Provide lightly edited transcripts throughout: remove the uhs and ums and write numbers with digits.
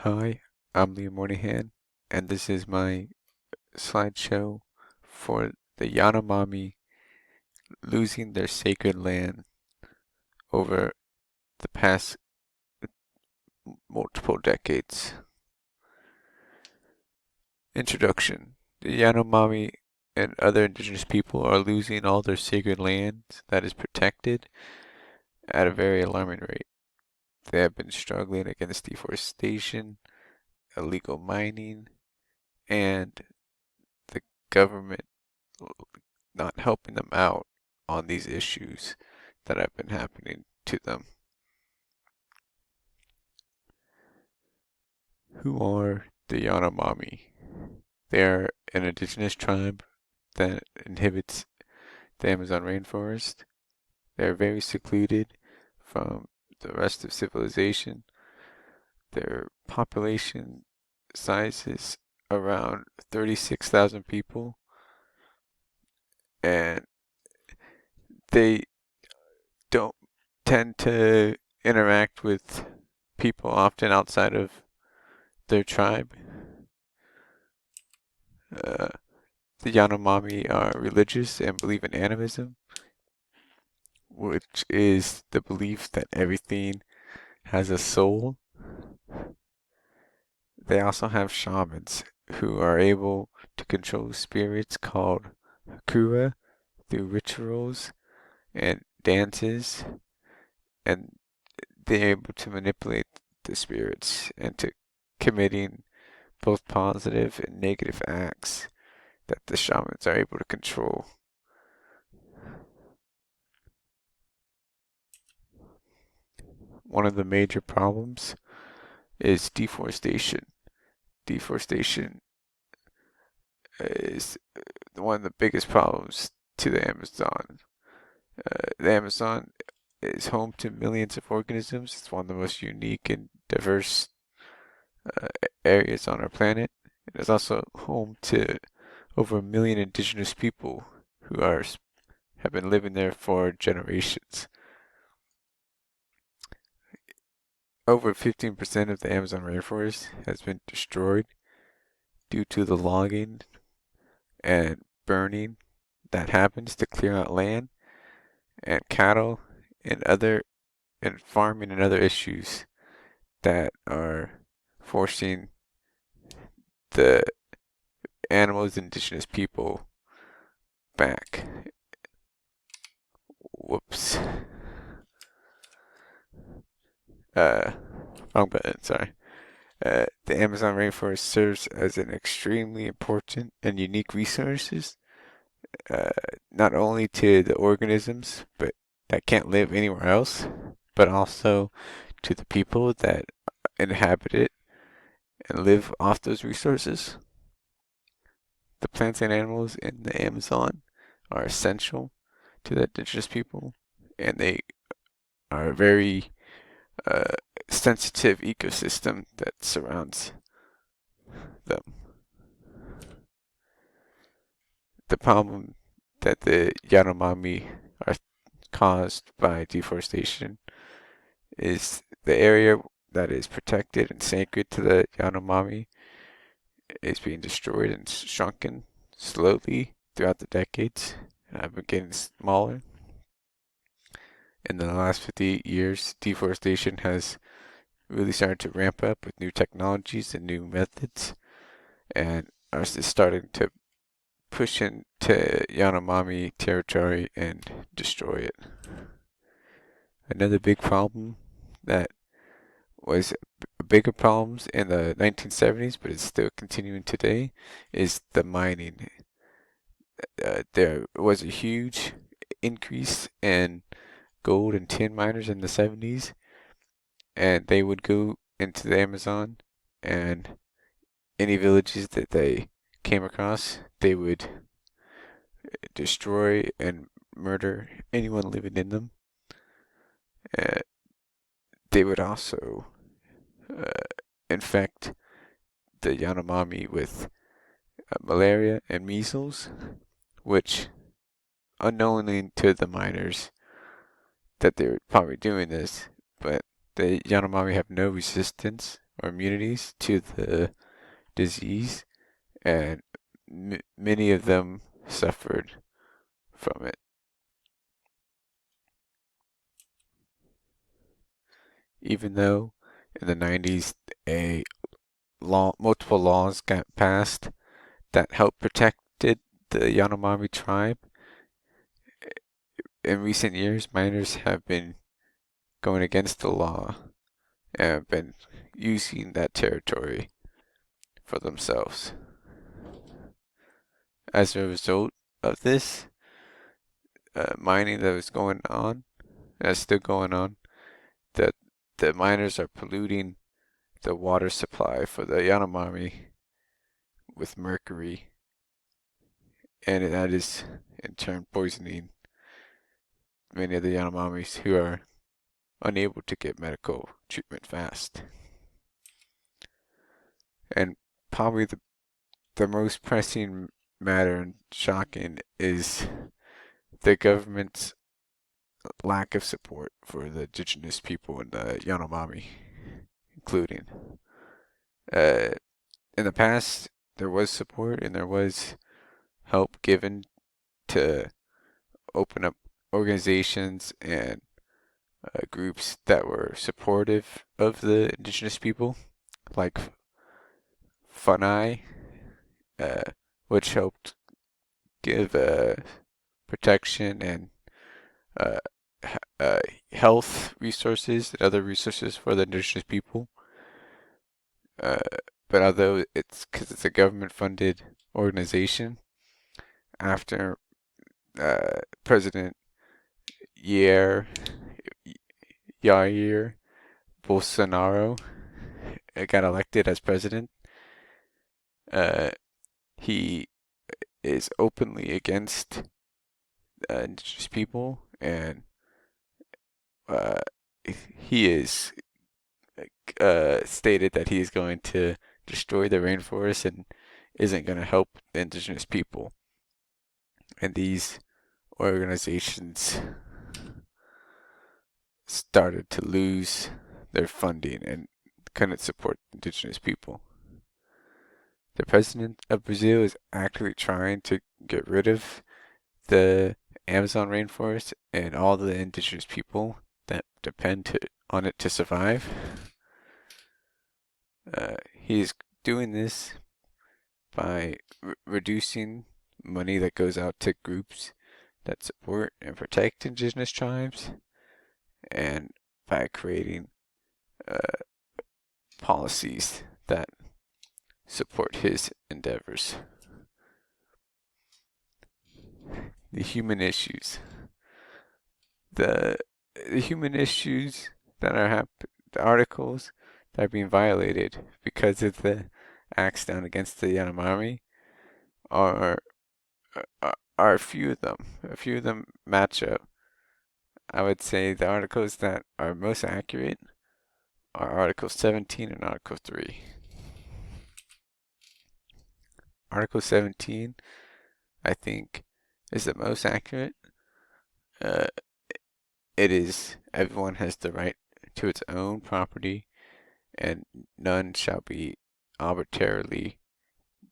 Hi, I'm Liam Moynihan, and this is my slideshow for the Yanomami losing their sacred land over the past multiple decades. Introduction. The Yanomami and other indigenous people are losing all their sacred lands that is protected at a very alarming rate. They have been struggling against deforestation, illegal mining, and the government not helping them out on these issues that have been happening to them. Who are the Yanomami? They are an indigenous tribe that inhabits the Amazon rainforest. They are very secluded from the rest of civilization. Their population size is around 36,000 people, and they don't tend to interact with people often outside of their tribe. Uh, the Yanomami are religious and believe in animism, which is the belief that everything has a soul. They also have shamans who are able to control spirits called Hakura through rituals and dances, and they're able to manipulate the spirits into committing both positive and negative acts that the shamans are able to control. One of the major problems is deforestation. Deforestation is one of the biggest problems to the Amazon. The Amazon is home to millions of organisms. It's one of the most unique and diverse uh, areas on our planet. It is also home to over 1 million indigenous people who have been living there for generations. Over 15% of the Amazon rainforest has been destroyed due to the logging and burning that happens to clear out land and cattle and farming and other issues that are forcing the animals indigenous people back. Whoops. Uh, Wrong button, sorry. The Amazon rainforest serves as an extremely important and unique resources, uh, not only to the organisms but that can't live anywhere else, but also to the people that inhabit it and live off those resources. The plants and animals in the Amazon are essential to the indigenous people, and they are a very uh, sensitive ecosystem that surrounds them. The problem that the Yanomami are caused by deforestation is the area that is protected and sacred to the Yanomami is being destroyed and shrunken slowly throughout the decades and have been getting smaller. In the last 50 years, deforestation has really started to ramp up with new technologies and new methods, and are starting to push into Yanomami territory and destroy it. Another big problem that was bigger problems in the 1970s, but it's still continuing today, is the mining. There was a huge increase in gold and tin miners in the 70s, and they would go into the Amazon, and any villages that they came across, they would destroy and murder anyone living in them. Uh, they would also uh, infect the Yanomami with malaria and measles, which, unknowingly to the miners, that they were probably doing this, but the Yanomami have no resistance or immunities to the disease, and many of them suffered from it. Even though in the 90s multiple laws got passed that helped protected the Yanomami tribe, in recent years miners have been going against the law and have been using that territory for themselves. As a result of this mining that was going on, that's still going on, that the miners are polluting the water supply for the Yanomami with mercury, and that is in turn poisoning many of the Yanomamis who are unable to get medical treatment fast. And probably the most pressing matter and shocking is the government's lack of support for the indigenous people in the Yanomami, including. Uh, in the past, there was support and there was help given to open up organizations and groups that were supportive of the indigenous people, like FUNAI, which helped give protection and uh, health resources and other resources for the indigenous people. Uh, but although because it's a government-funded organization, after President Jair Jair Bolsonaro got elected as president, he is openly against indigenous people, and he is stated that he is going to destroy the rainforest and isn't going to help the indigenous people. And these organizations started to lose their funding and couldn't support indigenous people. The president of Brazil is actively trying to get rid of the Amazon rainforest and all the indigenous people that depend on it to survive. He's doing this by reducing money that goes out to groups that support and protect indigenous tribes, and by creating policies that support his endeavors. The human issues. The human issues that are the articles that are being violated because of the acts done against the Yanomami are a few of them. A few of them match up. I would say the articles that are most accurate are Article 17 and Article 3. Article 17, I think, is the most accurate. It is, everyone has the right to its own property, and none shall be arbitrarily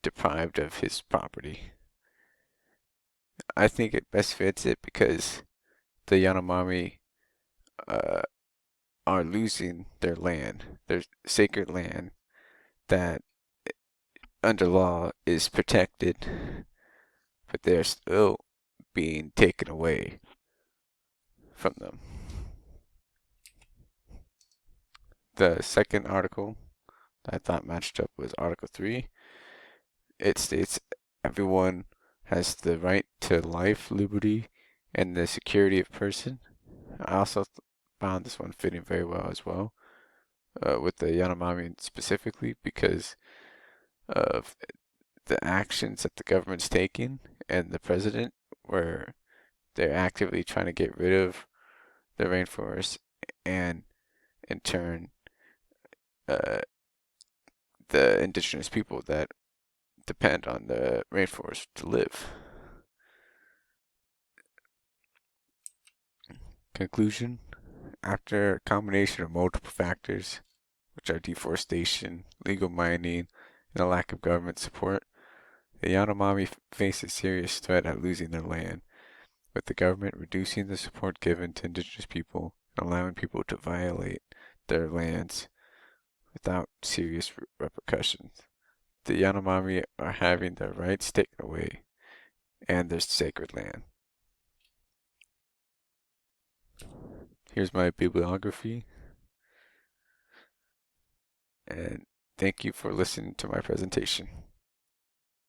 deprived of his property. I think it best fits it because the Yanomami are losing their land, their sacred land that under law is protected, but they're still being taken away from them. The second article that I thought matched up was Article 3. It states everyone has the right to life, liberty, and the security of person. I also found this one fitting very well as well, with the Yanomami specifically, because of the actions that the government's taking and the president, where they're actively trying to get rid of the rainforest and in turn the indigenous people that depend on the rainforest to live. Conclusion: after a combination of multiple factors, which are deforestation, illegal mining, and a lack of government support, the Yanomami face a serious threat at losing their land, with the government reducing the support given to indigenous people and allowing people to violate their lands without serious repercussions. The Yanomami are having their rights taken away and their sacred land. Here's my bibliography, and thank you for listening to my presentation.